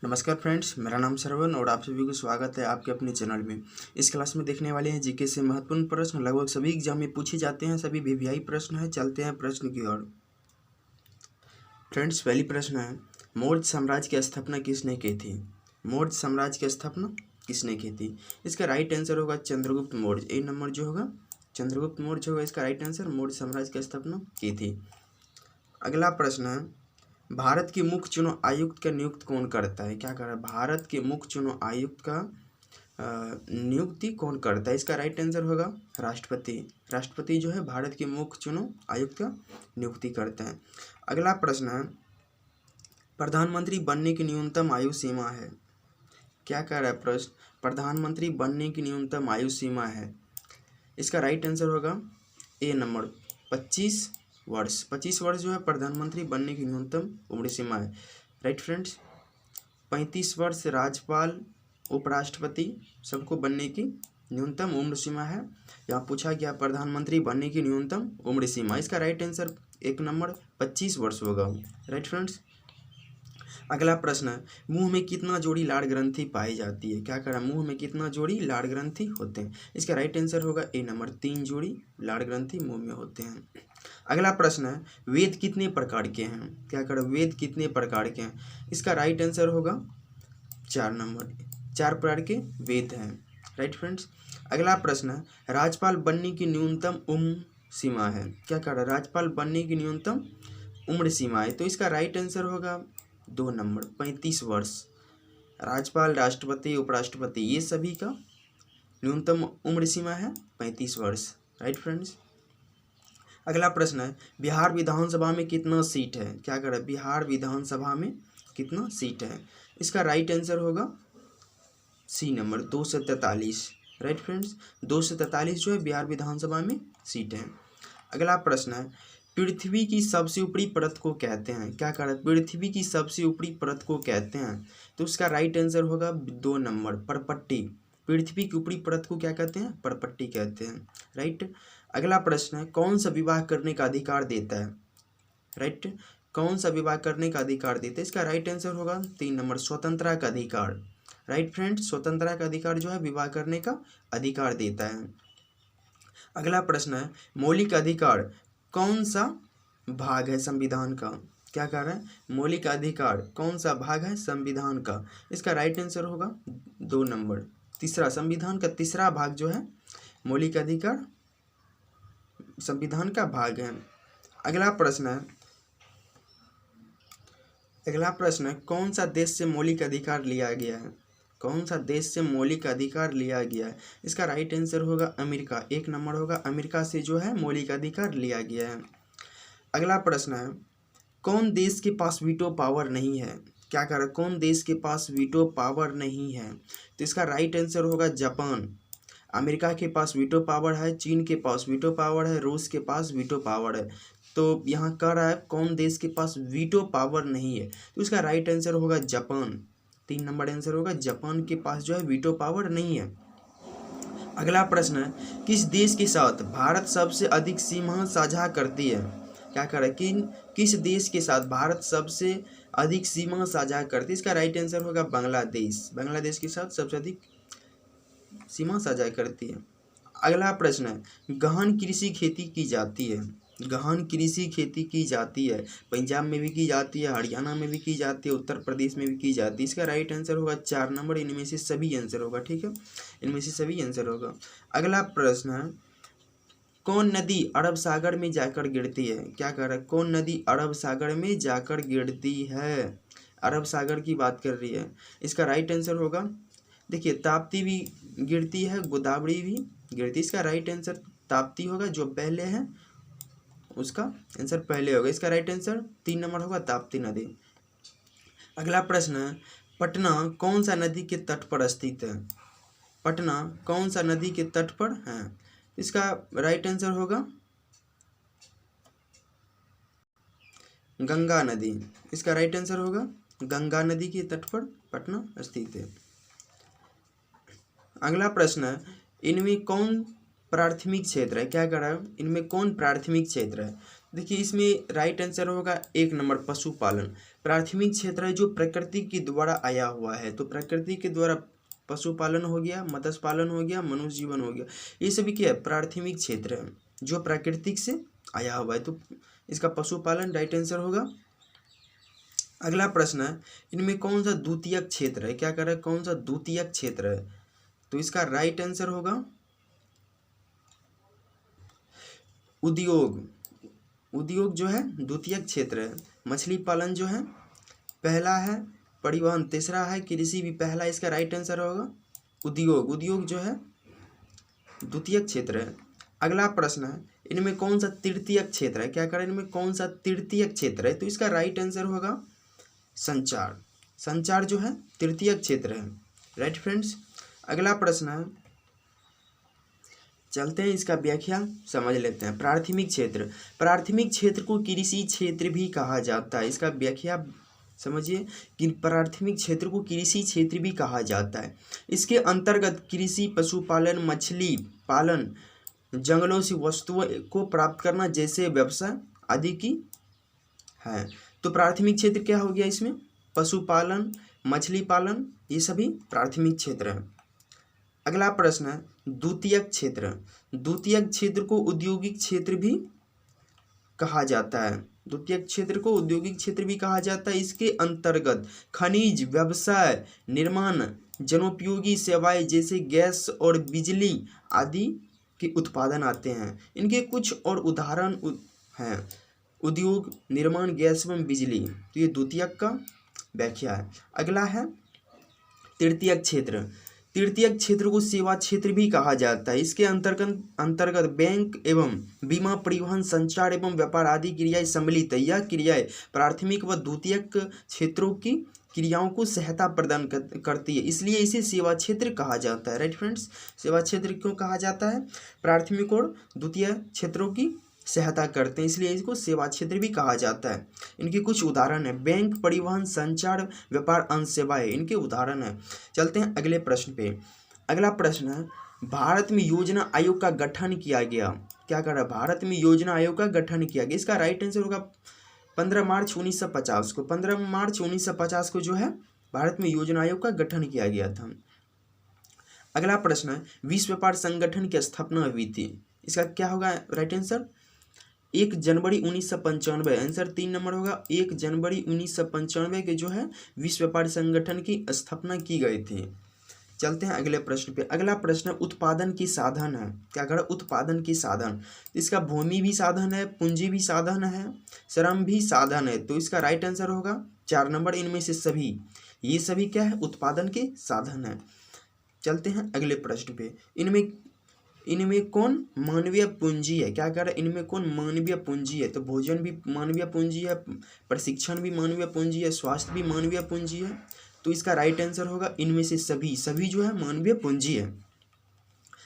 नमस्कार फ्रेंड्स, मेरा नाम श्रवण और आप सभी को स्वागत है आपके अपने चैनल में। इस क्लास में देखने वाले हैं जीके से महत्वपूर्ण प्रश्न, लगभग सभी एग्जाम में पूछे जाते हैं, सभी वीवीआई प्रश्न है। चलते हैं प्रश्न की ओर। फ्रेंड्स, पहली प्रश्न है, मौर्य साम्राज्य की स्थापना किसने की थी? मौर्य साम्राज्य की स्थापना किसने की थी? इसका राइट आंसर होगा चंद्रगुप्त मौर्य। ए नंबर जो होगा चंद्रगुप्त मौर्य होगा इसका राइट आंसर। मौर्य साम्राज्य की स्थापना की थी। अगला प्रश्न है, भारत के मुख्य चुनाव आयुक्त का नियुक्त कौन करता है? क्या कर रहा है? भारत के मुख्य चुनाव आयुक्त का नियुक्ति कौन करता है? इसका राइट आंसर होगा राष्ट्रपति। राष्ट्रपति जो है भारत के मुख्य चुनाव आयुक्त का नियुक्ति करते हैं। अगला प्रश्न है, प्रधानमंत्री बनने की न्यूनतम आयु सीमा है? क्या कह रहा है प्रश्न? प्रधानमंत्री बनने की न्यूनतम आयु सीमा है। इसका राइट आंसर होगा ए नंबर 25 वर्ष। 25 वर्ष जो है प्रधानमंत्री बनने की न्यूनतम उम्र सीमा है। राइट फ्रेंड्स, 35 वर्ष राज्यपाल उपराष्ट्रपति सबको बनने की न्यूनतम उम्र सीमा है। यहाँ पूछा गया प्रधानमंत्री बनने की न्यूनतम उम्र सीमा। इसका राइट आंसर एक नंबर 25 वर्ष होगा। राइट फ्रेंड्स, अगला प्रश्न है, मुंह में कितना जोड़ी लाड़ ग्रंथि पाई जाती है? क्या कह रहा है? मुंह में कितना जोड़ी लाड़ ग्रंथि होते हैं? इसका राइट आंसर होगा ए नंबर 3 जोड़ी लाड़ ग्रंथि मुंह में होते हैं। अगला प्रश्न है, वेद कितने प्रकार के हैं? क्या कह रहा है? वेद कितने प्रकार के हैं? इसका राइट आंसर होगा 4 नंबर। 4 प्रकार के वेद हैं। राइट फ्रेंड्स, अगला प्रश्न है, राज्यपाल बनने की न्यूनतम उम्र सीमा है? क्या कह रहा है? राज्यपाल बनने की न्यूनतम उम्र सीमा है, तो इसका राइट आंसर होगा 2 नंबर 35 वर्ष। राज्यपाल, राष्ट्रपति, उपराष्ट्रपति ये सभी का न्यूनतम उम्र सीमा है 35 वर्ष। राइट फ्रेंड्स, अगला प्रश्न है, बिहार विधानसभा में कितना सीट है? क्या कर रहा है? बिहार विधानसभा में कितना सीट है? इसका राइट आंसर होगा सी नंबर 243। राइट फ्रेंड्स, 243 जो है बिहार विधानसभा में सीट है। अगला प्रश्न है, पृथ्वी की सबसे ऊपरी परत को कहते हैं? क्या कह रहा है? पृथ्वी की सबसे ऊपरी परत को कहते हैं, तो उसका राइट आंसर होगा 2 नंबर परपट्टी। पृथ्वी की ऊपरी परत को क्या कहते हैं? परपट्टी कहते हैं। राइट, अगला प्रश्न है, कौन सा विवाह करने का अधिकार देता है? राइट, कौन सा विवाह करने का अधिकार देता है? इसका राइट आंसर होगा 3 नंबर स्वतंत्रता का अधिकार। राइट फ्रेंड्स, स्वतंत्रता का अधिकार जो है विवाह करने का अधिकार देता है। अगला प्रश्न है, मौलिक अधिकार कौन सा भाग है संविधान का? क्या कह रहा है? मौलिक अधिकार कौन सा भाग है संविधान का? इसका राइट आंसर होगा 2 नंबर तीसरा। संविधान का तीसरा भाग जो है मौलिक अधिकार संविधान का भाग है। अगला प्रश्न है, कौन सा देश से मौलिक अधिकार लिया गया है? कौन सा देश से मौलिक अधिकार लिया गया है? इसका राइट आंसर होगा अमेरिका। 1 नंबर होगा, अमेरिका से जो है मौलिक अधिकार लिया गया है। अगला प्रश्न है, कौन देश के पास वीटो पावर नहीं है? क्या कह रहा है? कौन देश के पास वीटो पावर नहीं है? तो इसका राइट आंसर होगा जापान। अमेरिका के पास वीटो पावर है, चीन के पास वीटो पावर है, रूस के पास वीटो पावर है। तो यहाँ कह रहा है कौन देश के पास वीटो पावर नहीं है, तो इसका राइट आंसर होगा जापान। 3 नंबर आंसर होगा, जापान के पास जो है वीटो पावर नहीं है। अगला प्रश्न है, किस देश के साथ भारत सबसे अधिक सीमा साझा करती है? क्या कह रहा है? किस देश के साथ भारत सबसे अधिक सीमा साझा करती है? इसका राइट आंसर होगा बांग्लादेश। बांग्लादेश के साथ सबसे अधिक सीमा साझा करती है। अगला प्रश्न है, गहन कृषि खेती की जाती है? गहन कृषि खेती की जाती है, पंजाब में भी की जाती है, हरियाणा में भी की जाती है, उत्तर प्रदेश में भी की जाती है। इसका राइट आंसर होगा 4 नंबर। इनमें से सभी आंसर होगा। ठीक है, इनमें से सभी आंसर होगा। अगला प्रश्न है, कौन नदी अरब सागर में जाकर गिरती है? क्या कह रहा है? कौन नदी अरब सागर में जाकर गिरती है? अरब सागर की बात कर रही है। इसका राइट आंसर होगा, देखिए, ताप्ती भी गिरती है, गोदावरी भी गिरती है। इसका राइट आंसर ताप्ती होगा, जो पहले है उसका आंसर पहले होगा। इसका राइट आंसर 3 नंबर होगा, ताप्ती नदी। अगला प्रश्न है, पटना कौन सा नदी के तट पर स्थित है? पटना कौन सा नदी के तट पर है? इसका राइट आंसर होगा गंगा नदी। इसका राइट आंसर होगा गंगा नदी के तट पर पटना स्थित है। अगला प्रश्न है, इनमें कौन प्राथमिक क्षेत्र है? क्या कह रहा है? इनमें कौन प्राथमिक क्षेत्र है? देखिए इसमें राइट आंसर होगा 1 नंबर पशुपालन। प्राथमिक क्षेत्र है जो प्रकृति के द्वारा आया हुआ है, तो प्रकृति के द्वारा पशुपालन हो गया, मत्स्य पालन हो गया, मनुष्य जीवन हो गया, ये सभी क्या है, प्राथमिक क्षेत्र है जो प्राकृतिक से आया हुआ है, तो इसका पशुपालन राइट आंसर होगा। अगला प्रश्न है, इनमें कौन सा द्वितीयक क्षेत्र है, क्या कर रहा है, कौन सा द्वितीयक क्षेत्र है, तो इसका राइट आंसर होगा उद्योग। उद्योग जो है द्वितीयक क्षेत्र है। मछली पालन जो है पहला है, परिवहन तीसरा है, कृषि भी पहला, इसका राइट आंसर होगा उद्योग। उद्योग जो है द्वितीयक क्षेत्र है। अगला प्रश्न है, इनमें कौन सा तृतीयक क्षेत्र है, क्या करें, इनमें कौन सा तृतीयक क्षेत्र है, तो इसका राइट आंसर होगा संचार। संचार जो है तृतीयक क्षेत्र है। Right friends. अगला प्रश्न है, चलते हैं इसका व्याख्या समझ लेते हैं। प्राथमिक क्षेत्र, प्राथमिक क्षेत्र को कृषि क्षेत्र भी कहा जाता है, इसका व्याख्या समझिए कि प्राथमिक क्षेत्र को कृषि क्षेत्र भी कहा जाता है। इसके अंतर्गत कृषि, पशुपालन, मछली पालन, जंगलों से वस्तुओं को प्राप्त करना जैसे व्यवसाय आदि की है। तो प्राथमिक क्षेत्र क्या हो गया, इसमें पशुपालन, मछली पालन, ये सभी प्राथमिक क्षेत्र है। अगला प्रश्न है द्वितीयक क्षेत्र। द्वितीयक क्षेत्र को औद्योगिक क्षेत्र भी कहा जाता है। द्वितीयक क्षेत्र को औद्योगिक क्षेत्र भी कहा जाता है। इसके अंतर्गत खनिज, व्यवसाय, निर्माण, जनोपयोगी सेवाएं जैसे गैस और बिजली आदि के उत्पादन आते हैं। इनके कुछ और उदाहरण हैं उद्योग, निर्माण, गैस एवं बिजली। तो ये द्वितीयक का व्याख्या है। अगला है तृतीयक क्षेत्र। तृतीयक क्षेत्र को सेवा क्षेत्र भी कहा जाता है। इसके अंतर्गत बैंक एवं बीमा, परिवहन, संचार एवं व्यापार आदि क्रियाएं सम्मिलित है। यह क्रियाएं प्राथमिक व द्वितीयक क्षेत्रों की क्रियाओं को सहायता प्रदान करती है, इसलिए इसे सेवा क्षेत्र कहा जाता है। Right friends. सेवा क्षेत्र क्यों कहा जाता है, प्राथमिक और द्वितीय क्षेत्रों की सहायता करते हैं, इसलिए इसको सेवा क्षेत्र भी कहा जाता है। इनके कुछ उदाहरण है बैंक, परिवहन, संचार, व्यापार, अन्य सेवाएं, इनके उदाहरण है। चलते हैं अगले प्रश्न पे। अगला प्रश्न है, भारत में योजना आयोग का गठन किया गया, क्या कर रहा है, भारत में योजना आयोग का गठन किया गया। इसका राइट आंसर होगा 15 मार्च 1950 को। 15 मार्च 1950 को जो है भारत में योजना आयोग का गठन किया गया था। अगला प्रश्न है, विश्व व्यापार संगठन की स्थापना हुई थी। इसका क्या होगा राइट आंसर, 1 जनवरी 1995। आंसर 3 नंबर होगा। 1 जनवरी 1995 के जो है विश्व व्यापार संगठन की स्थापना की गई थी। चलते हैं अगले प्रश्न पे। अगला प्रश्न उत्पादन की साधन है, क्या करें, उत्पादन की साधन। इसका भूमि भी साधन है, पूंजी भी साधन है, श्रम भी साधन है, तो इसका राइट आंसर होगा 4 नंबर। इनमें से सभी, ये सभी क्या है, उत्पादन के साधन है। चलते हैं अगले प्रश्न पे। इनमें कौन मानवीय पूंजी है, क्या कर रहा है, इनमें कौन मानवीय पूंजी है, तो भोजन भी मानवीय पूंजी है, प्रशिक्षण भी मानवीय पूंजी है, स्वास्थ्य भी मानवीय पूंजी है, तो इसका राइट आंसर होगा इनमें से सभी, सभी जो है मानवीय पूंजी है।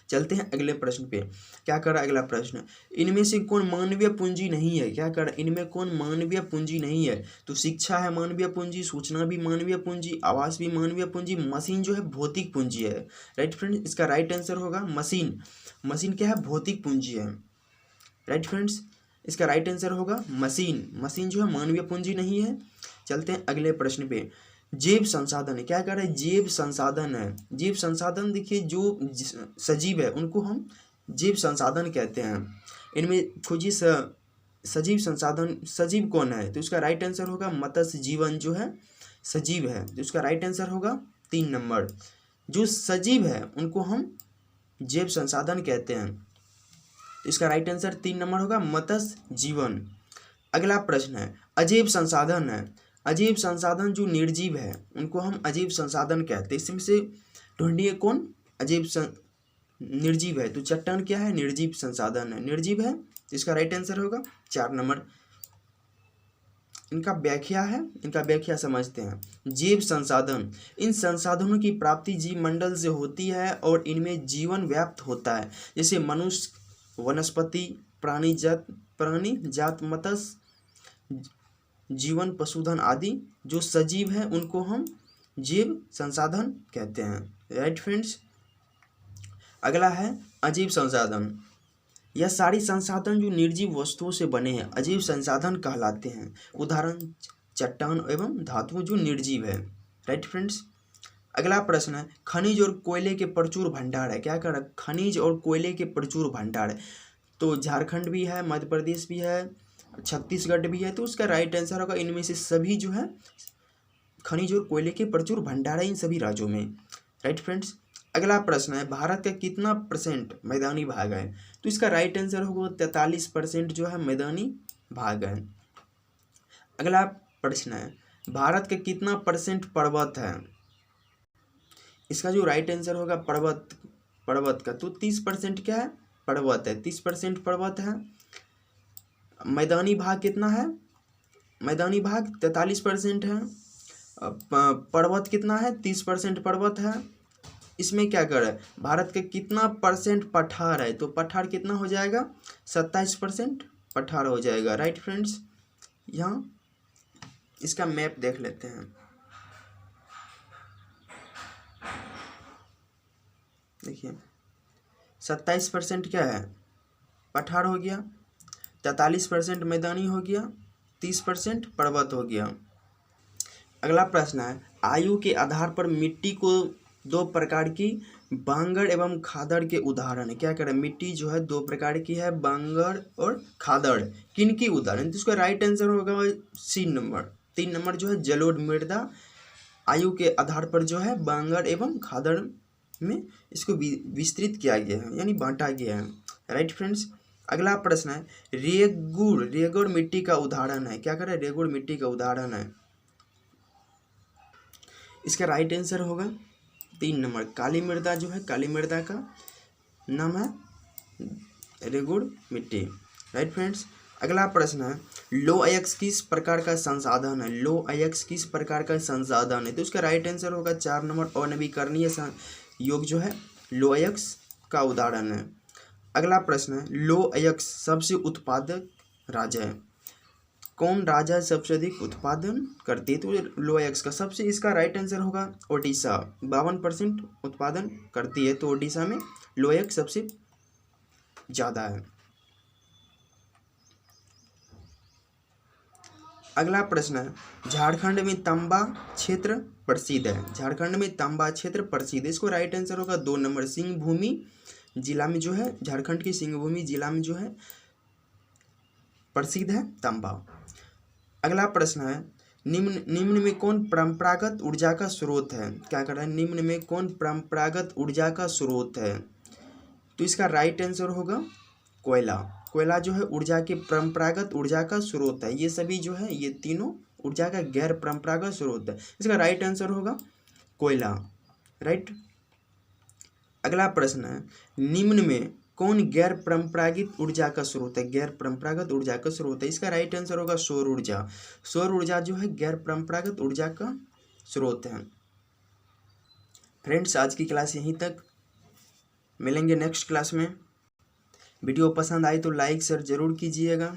चलते हैं अगले प्रश्न पे। क्या कर रहा है अगला प्रश्न, इनमें से कौन मानवीय पूंजी नहीं है, क्या कर रहा है, इनमें कौन मानवीय पूंजी नहीं है, तो शिक्षा है मानवीय पूंजी, सूचना भी मानवीय पूंजी, आवास भी मानवीय पूंजी, मशीन जो है भौतिक पूंजी है। Right friends. इसका राइट आंसर होगा मशीन। मशीन क्या है, भौतिक पूंजी है। Right friends. इसका राइट आंसर होगा मशीन। मशीन जो है मानवीय पूंजी नहीं है। चलते हैं अगले प्रश्न पे। जैव संसाधन है, क्या कर रहे हैं, जैव संसाधन है। जैव संसाधन देखिए जो सजीव है उनको हम जैव संसाधन कहते हैं। इनमें खोजिए सजीव संसाधन, सजीव कौन है, तो इसका राइट आंसर होगा मत्स्य जीवन जो है सजीव है, तो इसका राइट आंसर होगा 3 नंबर। जो सजीव है उनको हम जैव संसाधन कहते हैं, तो इसका राइट आंसर 3 नंबर होगा मत्स्य जीवन। अगला प्रश्न है अजैव संसाधन है। अजैव संसाधन जो निर्जीव है उनको हम अजैव संसाधन कहते हैं। इसमें से ढूंढिए कौन अजैव निर्जीव है, तो चट्टान क्या है, निर्जीव संसाधन है, निर्जीव है, तो इसका राइट आंसर होगा 4 नंबर। इनका व्याख्या है, इनका व्याख्या समझते हैं। जैव संसाधन, इन संसाधनों की प्राप्ति जीव मंडल से होती है और इनमें जीवन व्याप्त होता है, जैसे मनुष्य, वनस्पति, प्राणी जात, मत्स्य जीवन, पशुधन आदि जो सजीव है उनको हम जैव संसाधन कहते हैं। Right friends. अगला है अजीव संसाधन। यह सारी संसाधन जो निर्जीव वस्तुओं से बने हैं अजीव संसाधन कहलाते हैं। उदाहरण चट्टान एवं धातु जो निर्जीव है। Right friends. अगला प्रश्न है खनिज और कोयले के प्रचुर भंडार है। क्या कर खनिज और कोयले के प्रचुर भंडार है। तो झारखंड भी है, मध्य प्रदेश भी है, छत्तीसगढ़ भी है। तो उसका राइट आंसर होगा इनमें से सभी जो है खनिज और कोयले के प्रचुर भंडार है इन सभी राज्यों में। Right friends. अगला प्रश्न है भारत का कितना % मैदानी भाग है। तो इसका राइट आंसर होगा 43% जो है मैदानी भाग है। अगला प्रश्न है भारत का कितना % पर्वत है। इसका जो राइट आंसर होगा पर्वत का तो 30% क्या है पर्वत है, 30% पर्वत है। मैदानी भाग कितना है, मैदानी भाग 43% है। पर्वत कितना है 30% पर्वत है। इसमें क्या कर है भारत के कितना % पठार है। तो पठार कितना हो जाएगा 27% पठार हो जाएगा। Right friends. यहाँ इसका मैप देख लेते हैं। देखिए 27% क्या है पठार हो गया, 43% मैदानी हो गया, 30% पर्वत हो गया। अगला प्रश्न है आयु के आधार पर मिट्टी को 2 प्रकार की बांगर एवं खादड़ के उदाहरण है। क्या करें मिट्टी जो है 2 प्रकार की है बांगर और खादड़, किन की उदाहरण। तो इसका राइट आंसर होगा 3 नंबर जो है जलोढ़ मृदा आयु के आधार पर जो है बांगर एवं खादड़ में इसको विस्तृत किया गया है यानी बांटा गया है। Right friends. अगला प्रश्न है रेगुड़ मिट्टी का उदाहरण है। क्या करें रेगुड़ मिट्टी का उदाहरण है। इसका राइट आंसर होगा 3 नंबर काली मृदा जो है काली मृदा का नाम है रेगुड़ मिट्टी। Right friends. अगला प्रश्न है लो अयस्क किस प्रकार का संसाधन है। लो अयस्क किस प्रकार का संसाधन है। तो उसका राइट आंसर होगा 4 नंबर अनवीकरणीय योग जो है लो अयस्क का उदाहरण है। अगला प्रश्न है लो अयस्क सबसे उत्पादक राज्य है। कौन राज्य सबसे अधिक उत्पादन करती है। तो लो अयस्क का सबसे इसका राइट आंसर होगा ओडिशा 52% उत्पादन करती है। तो ओडिशा में लो अयस्क सबसे ज़्यादा है। अगला प्रश्न है झारखंड में तांबा क्षेत्र प्रसिद्ध है। झारखंड में तांबा क्षेत्र प्रसिद्ध है। इसको राइट आंसर होगा 2 नंबर सिंहभूमि जिला में जो है झारखंड की सिंहभूमि जिला में जो है प्रसिद्ध है तांबा। अगला प्रश्न है निम्न में कौन परंपरागत ऊर्जा का स्रोत है। क्या कर रहा है निम्न में कौन परंपरागत ऊर्जा का स्रोत है। तो इसका राइट आंसर होगा कोयला। कोयला जो है ऊर्जा के परंपरागत ऊर्जा का स्रोत है। ये सभी जो है ये तीनों ऊर्जा का गैर परंपरागत स्रोत है। इसका राइट आंसर होगा कोयला। राइट। अगला प्रश्न है निम्न में कौन गैर परंपरागत ऊर्जा का स्रोत है। गैर परंपरागत ऊर्जा का स्रोत है। इसका राइट आंसर होगा सौर ऊर्जा। सौर ऊर्जा जो है गैर परंपरागत ऊर्जा का स्रोत है। फ्रेंड्स आज की क्लास यहीं तक, मिलेंगे नेक्स्ट क्लास में। वीडियो पसंद आई तो लाइक शेयर जरूर कीजिएगा।